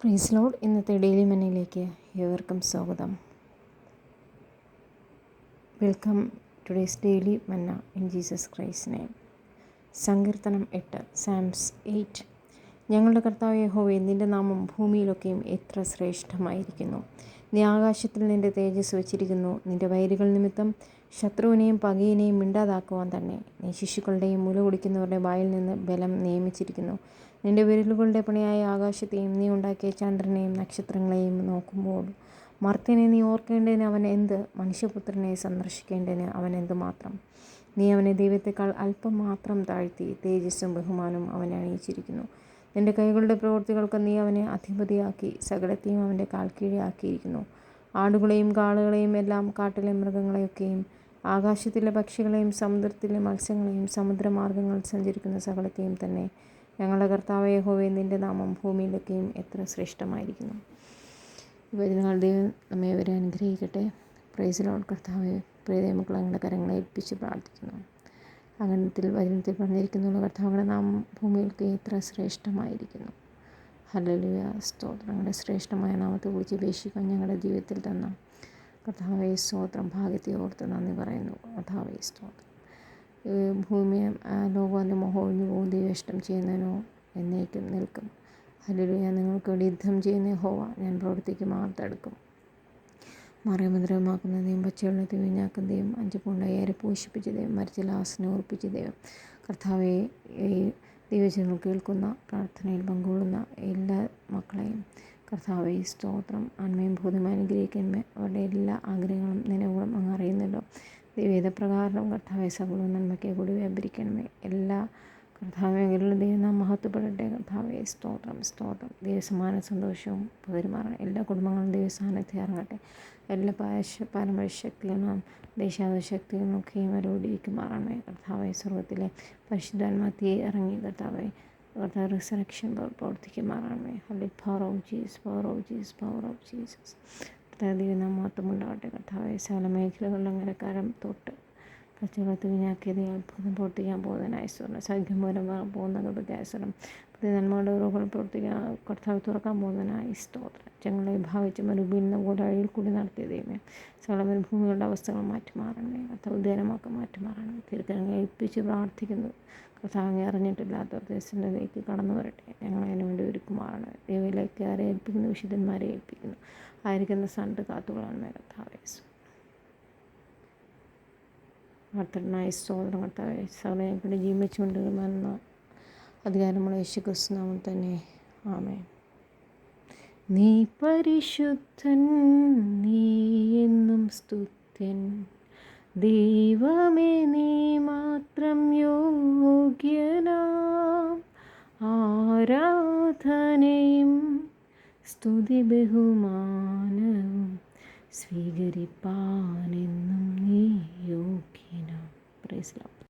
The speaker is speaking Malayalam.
Price Lord. ഇന്നത്തെ ഡെയിലി മന്നയിലേക്ക് ഏവർക്കും സ്വാഗതം. Welcome today's daily manna in Jesus Christ name. സങ്കീർത്തനം 8, സാംസ് 8. ഞങ്ങളുടെ കർത്താവ് യഹോവേ, നിൻ്റെ നാമം ഭൂമിയിലൊക്കെയും എത്ര ശ്രേഷ്ഠമായിരിക്കുന്നു. നീ ആകാശത്തിൽ നിൻ്റെ തേജസ് വച്ചിരിക്കുന്നു. നിൻ്റെ വൈരികൾ നിമിത്തം ശത്രുവിനെയും പകയിനെയും മിണ്ടാതാക്കുവാൻ തന്നെ. നീ ശിശുക്കളുടെയും മുല കുടിക്കുന്നവരുടെ വായിൽ നിന്ന് ബലം നിയമിച്ചിരിക്കുന്നു. നിൻ്റെ വിരലുകളുടെ പണിയായ ആകാശത്തെയും നീ ഉണ്ടാക്കിയ ചന്ദ്രനെയും നക്ഷത്രങ്ങളെയും നോക്കുമ്പോൾ മർത്യനെ നീ ഓർക്കേണ്ടതിന് അവൻ എന്ത്, മനുഷ്യപുത്രനെ സന്ദർശിക്കേണ്ടതിന് അവൻ എന്തുമാത്രം. നീ അവനെ ദൈവത്തെക്കാൾ അല്പം മാത്രം താഴ്ത്തി തേജസ്സും ബഹുമാനവും അവനെ അണിയിച്ചിരിക്കുന്നു. നിൻ്റെ കൈകളുടെ പ്രവൃത്തികൾക്ക് നീ അവനെ അധിപതിയാക്കി സകലത്തെയും അവൻ്റെ കാൽക്കീഴെ ആക്കിയിരിക്കുന്നു. ആടുകളെയും കാളുകളെയും എല്ലാം, കാട്ടിലെ മൃഗങ്ങളെയൊക്കെയും, ആകാശത്തിലെ പക്ഷികളെയും സമുദ്രത്തിലെ മത്സ്യങ്ങളെയും സമുദ്രമാർഗ്ഗങ്ങൾ സഞ്ചരിക്കുന്ന സകലത്തെയും തന്നെ. ഞങ്ങളുടെ കർത്താവ് യഹോവേ, നിൻ്റെ നാമം ഭൂമിയിലൊക്കെയും എത്ര ശ്രേഷ്ഠമായിരിക്കുന്നു. വചനങ്ങൾ ദൈവം നമ്മെ വരെ അനുഗ്രഹിക്കട്ടെ. Praise Lord. കർത്താവെ, പ്രിയ മക്കൾ ഞങ്ങളുടെ കരങ്ങളെ ഏൽപ്പിച്ച് പ്രാർത്ഥിക്കുന്നു. വചനത്തിൽ പറഞ്ഞിരിക്കുന്ന കർത്താവിൻ്റെ നാമം ഭൂമിയിലൊക്കെ എത്ര ശ്രേഷ്ഠമായിരിക്കുന്നു. ഹല്ലേലൂയ, സ്തോത്രം. ഞങ്ങളുടെ ശ്രേഷ്ഠമായ നാമത്തെ വിളിച്ച് അപേക്ഷിക്കാൻ ഞങ്ങളുടെ ജീവിതത്തിൽ തന്ന കർത്താവെ സ്തോത്രം. ഭാഗ്യത്തെ ഓർത്ത് നന്ദി പറയുന്നു. കർത്താവെ സ്തോത്രം. ഭൂമിയും ലോകത്തിൻ്റെ മോഹം ഒഴിഞ്ഞു പോകും. ദൈവം ഇഷ്ടം ചെയ്യുന്നതിനോ എന്നേക്കും നിൽക്കും. ഹല്ലേലൂയ. നിങ്ങൾക്ക് വേണ്ടി യുദ്ധം ചെയ്യുന്ന യഹോവ ഞാൻ പ്രവർത്തിക്കും, ആർത്തെടുക്കും. മറിയമന്ത്രമാക്കുന്ന ദൈവം, പച്ചവെള്ളത്തിൽ വീഞ്ഞാക്കുന്ന ദൈവം, 5 പൗണ്ട് 5000 പോഷിപ്പിച്ച ദൈവം, മരിച്ച ലാസിനെ ഓർപ്പിച്ച ദൈവം. കർത്താവെ, ഈ ദൈവജനങ്ങൾ കേൾക്കുന്ന പ്രാർത്ഥനയിൽ പങ്കുകൊള്ളുന്ന എല്ലാ മക്കളെയും കർത്താവെ സ്തോത്രം നന്മയും ഭൂതം അനുഗ്രഹിക്കണമേ. അവരുടെ എല്ലാ ആഗ്രഹങ്ങളും നിലവുകളും അങ്ങ് അറിയുന്നല്ലോ. ദൈവപ്രകാരം കർത്താവെ സകലവും നന്മയ്ക്ക് കൂടി വ്യാപരിക്കണമേ. എല്ലാ കർത്താവെങ്കിലും ദൈവം നാം മഹത്വപ്പെടട്ടെ. കർത്താവെ സ്തോത്രം സ്തോത്രം. ദൈവസമാന സന്തോഷവും പകരുമാറണം. എല്ലാ കുടുംബങ്ങളും ദൈവസ്ഥാനത്ത് ഇറങ്ങട്ടെ. എല്ലാ പാരമ്പര്യശക്തികളും ദേശാദശക്തികളൊക്കെയും അവരോടിയിരിക്കുമാറണമേ. കർത്താവെ, സ്വർഗത്തിലെ പരിശുദ്ധാത്മാ ഇറങ്ങി കർത്താവെ റിസറക്ഷൻ പ്രവർത്തിക്കുമാറണമേ. Power of Jesus, power of Jesus, power of Jesus. ദൈവം നാം മഹത്വമുണ്ടാകട്ടെ. കർത്താവെ, സകല മേഖലകളിലും അങ്ങനെ കരം തൊട്ട് കച്ചവടത്തിൽ വിഞ്ഞാക്കിയത് അത്ഭുതം പ്രവർത്തിക്കാൻ പോകുന്നതിനായി സ്വരം, സൗഖ്യം മൂലം പോകുന്ന കൃപയ്ക്കായ സ്വരം, പുതിയ നന്മകളുടെ ഉറവുകൾ പ്രവർത്തിക്കാൻ കർത്താവ് തുറക്കാൻ പോകുന്നതിനായി സ്തോത്രം. ജനങ്ങളെ ഭാവിച്ച് മരുഭൂമിയിൽ പോലെ അഴിയിൽ കൂടി നടത്തിയ ദൈവമേ, സകല മരുഭൂമികളുടെ അവസ്ഥകൾ മാറ്റിമാറണമേ. കർത്താവ് ഉദ്യാനമാക്കി മാറ്റിമാറണമേ. തിരുക്കരങ്ങളെ ഏൽപ്പിച്ച് പ്രാർത്ഥിക്കുന്നു. കർത്താവ് അറിഞ്ഞിട്ടില്ലാത്ത ദേശത്തിലേക്ക് കടന്നു വരട്ടെ. ഞങ്ങളതിനു വേണ്ടി ഒരുക്കുമാറണമേ. ദൈവത്തിലേക്ക് ആരെ ഏൽപ്പിക്കുന്നു? വിശുദ്ധന്മാരെ ഏൽപ്പിക്കുന്നു. ആയിരിക്കുന്ന സ്ഥാനത്ത് കാത്തുകൊള്ളണമേ. കർത്താവേ കർത്തനായ സ്തോത്രം. കർത്താവെ, സകലങ്ങളെ ജീവിച്ചുകൊണ്ട് വന്ന അധികാരമുള്ള യേശുക്രിസ്തു നാമത്തിൽ തന്നെ ആമേൻ. നീ പരിശുദ്ധൻ, നീ എന്നും സ്തുത്യൻ, ദൈവമേ നീ മാത്രം യോഗ്യനാം. ആരാധനയും സ്തുതി ബഹുമാനവും സ്വീകരിപ്പാനെന്നും നീ യോഗ്യനാം. Praise the Lord.